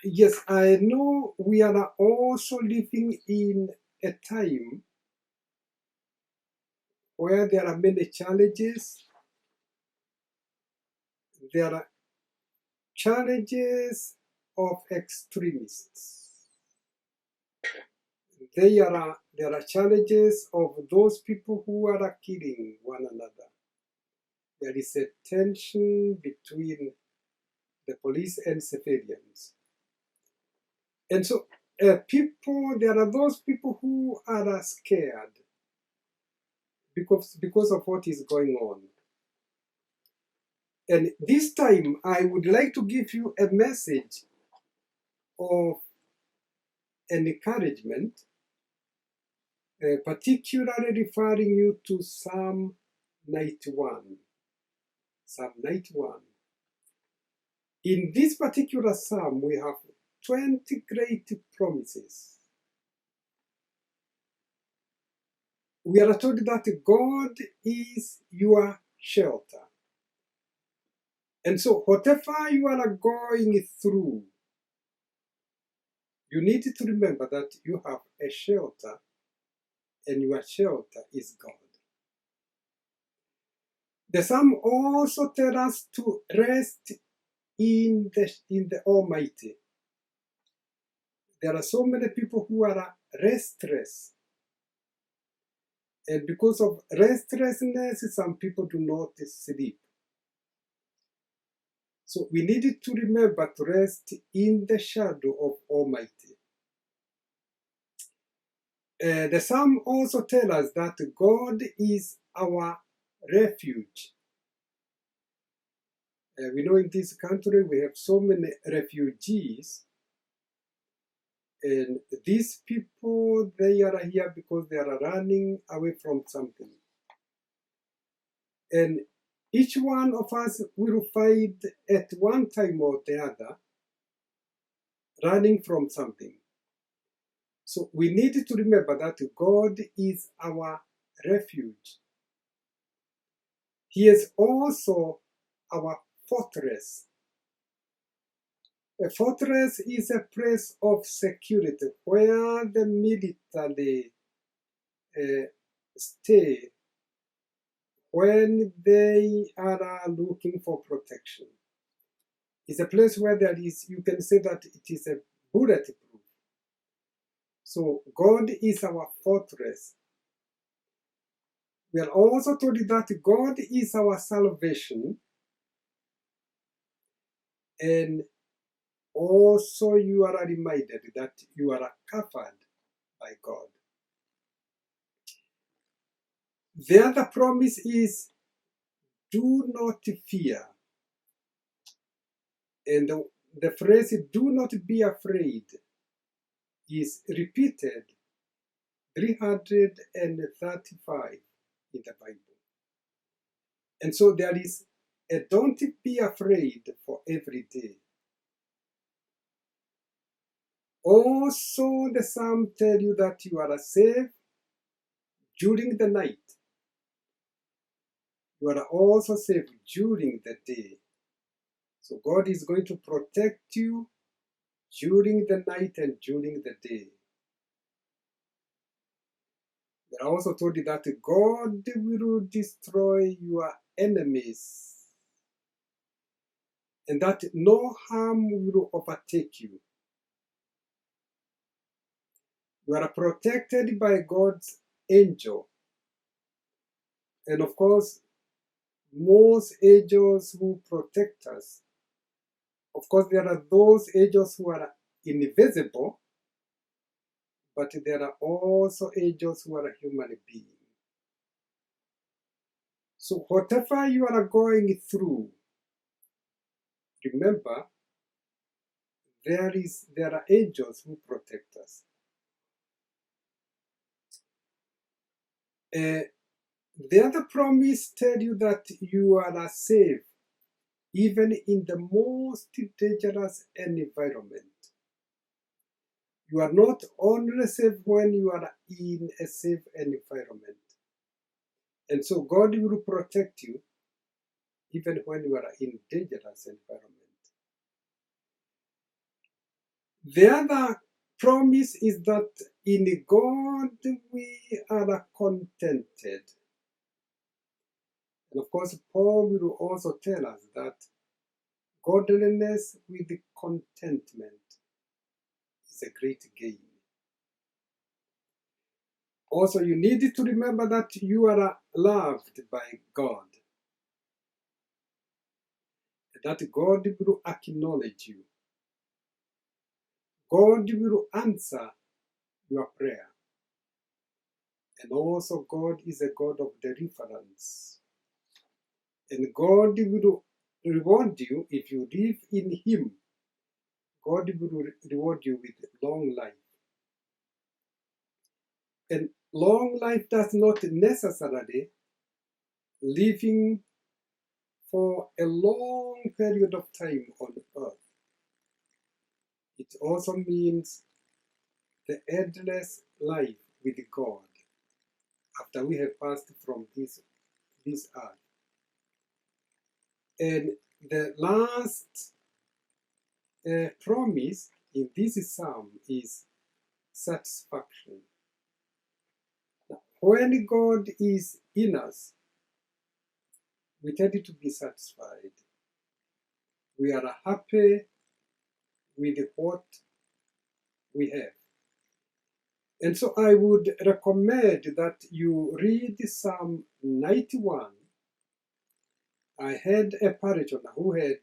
Yes, I know we are also living in a time where there are many challenges. There are challenges of extremists. There are challenges of those people who are killing one another. There is a tension between the police and civilians. And so there are those people who are scared because of what is going on. And this time, I would like to give you a message of encouragement, particularly referring you to Psalm 91. Psalm 91. In this particular psalm, we have 20 great promises. We are told that God is your shelter. And so, whatever you are going through, you need to remember that you have a shelter, and your shelter is God. The psalm also tells us to rest in the Almighty. There are so many people who are restless. And because of restlessness, some people do not sleep. So we need to remember to rest in the shadow of Almighty. The psalm also tells us that God is our refuge. We know in this country we have so many refugees, and these people, they are here because they are running away from something. And each one of us will find at one time or the other running from something. So we need to remember that God is our refuge. He is also our fortress. A fortress is a place of security where the military stay when they are looking for protection. It's a place where you can say that it is a bulletproof. So God is our fortress. We are also told that God is our salvation, and also you are reminded that you are covered by God. The other promise is, do not fear. And the phrase, do not be afraid, is repeated 335 in the Bible. And so there is a don't be afraid for every day. Also, the psalm tells you that you are safe during the night. You are also safe during the day. So God is going to protect you during the night and during the day. We are also told that God will destroy your enemies and that no harm will overtake you. You are protected by God's angel. And of course, most angels who protect us, of course, there are those angels who are invisible, but there are also angels who are human beings. So whatever you are going through, remember, there are angels who protect us. The other promise tells you that you are safe even in the most dangerous environment. You are not only safe when you are in a safe environment. And so God will protect you even when you are in dangerous environment. The other promise is that in God we are contented. And of course, Paul will also tell us that godliness with contentment is a great gain. Also, you need to remember that you are loved by God, that God will acknowledge you. God will answer your prayer. And also, God is a God of deliverance. And God will reward you if you live in Him. God will reward you with long life. And long life does not necessarily living for a long period of time on earth. It also means the endless life with God after we have passed from this earth. And the last promise in this psalm is satisfaction. When God is in us, we tend to be satisfied. We are happy with what we have. And so I would recommend that you read Psalm 91. I had a parishioner who had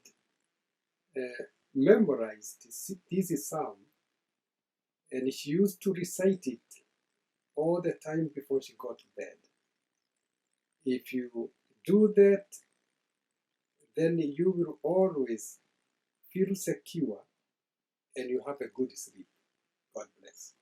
memorized this psalm, and she used to recite it all the time before she got to bed. If you do that, then you will always feel secure and you have a good sleep. God bless.